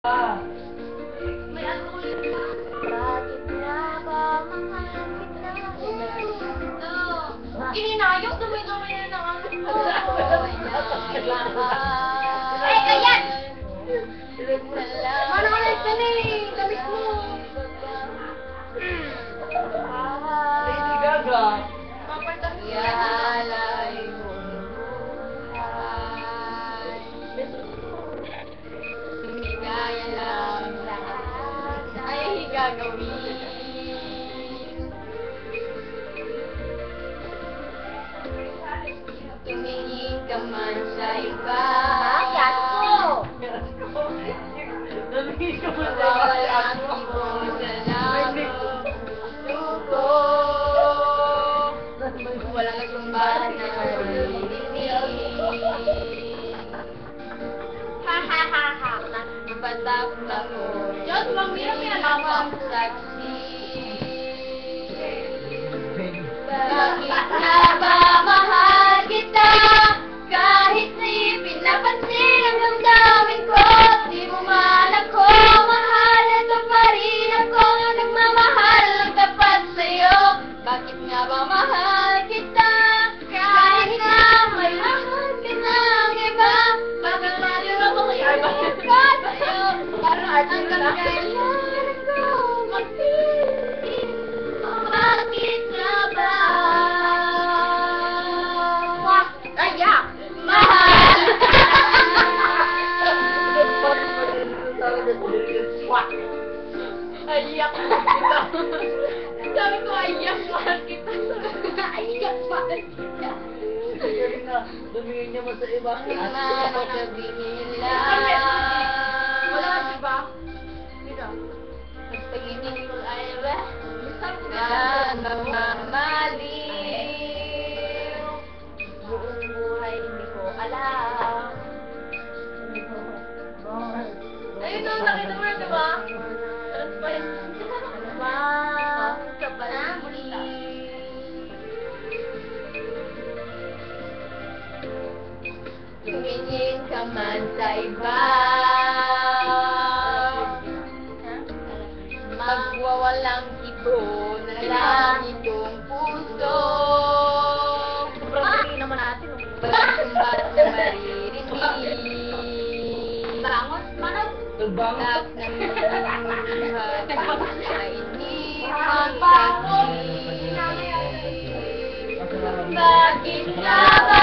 May ano ulit pa? Bakit nga ba mahal kita? Ininayos, dumi-dumi na ng ano ko. Ay, ayan! Paano ka nagtali? Damit mo. Lady Gaga. Yalay mo. Kaya lang lahat ay gagawin. Tumingin ka man sa iba. Yan ko! Tumingin ka man sa Bawal iba. ang ibong sa labong dugo. Walang katumbahan na maririnig. Ha ha ha ha. Patapos ako. Diyos, mamira mo yan ako. Saksi. Bakit nga ba mahal kita? Kahit sa'yo pinapansin ang damdamin ko. Di mo man ako mahal. Ito pa rin ako nagmamahal ng tapat sa'yo. Bakit nga ba mahal kita? Kahit na may mahal ka ng iba. Bakit tayo ako kaya bakit ka sa'yo? Hanggang kailan ako magpipili? Bakit nga ba? Ayak! Mahal! Ayak kita. Sabi ko ayak mahal kita. Ayak mahal kita. Tumingin niya mo sa iba. Ano sabihin lang? Wala ka diba? Dito. Pagpaginin ko ay ba? Na mamaliw. Buong buhay hindi ko alam. Ayun o, nakita mo na diba? Transparent. Ano ba? Ka ba na? Tumingin ka man sa iba. Magwawalang ibo na lang itong puso. Sobrang naman natin. Ba't na maririnig? Bangot? Manok? Tulbangot. Bakit nga ba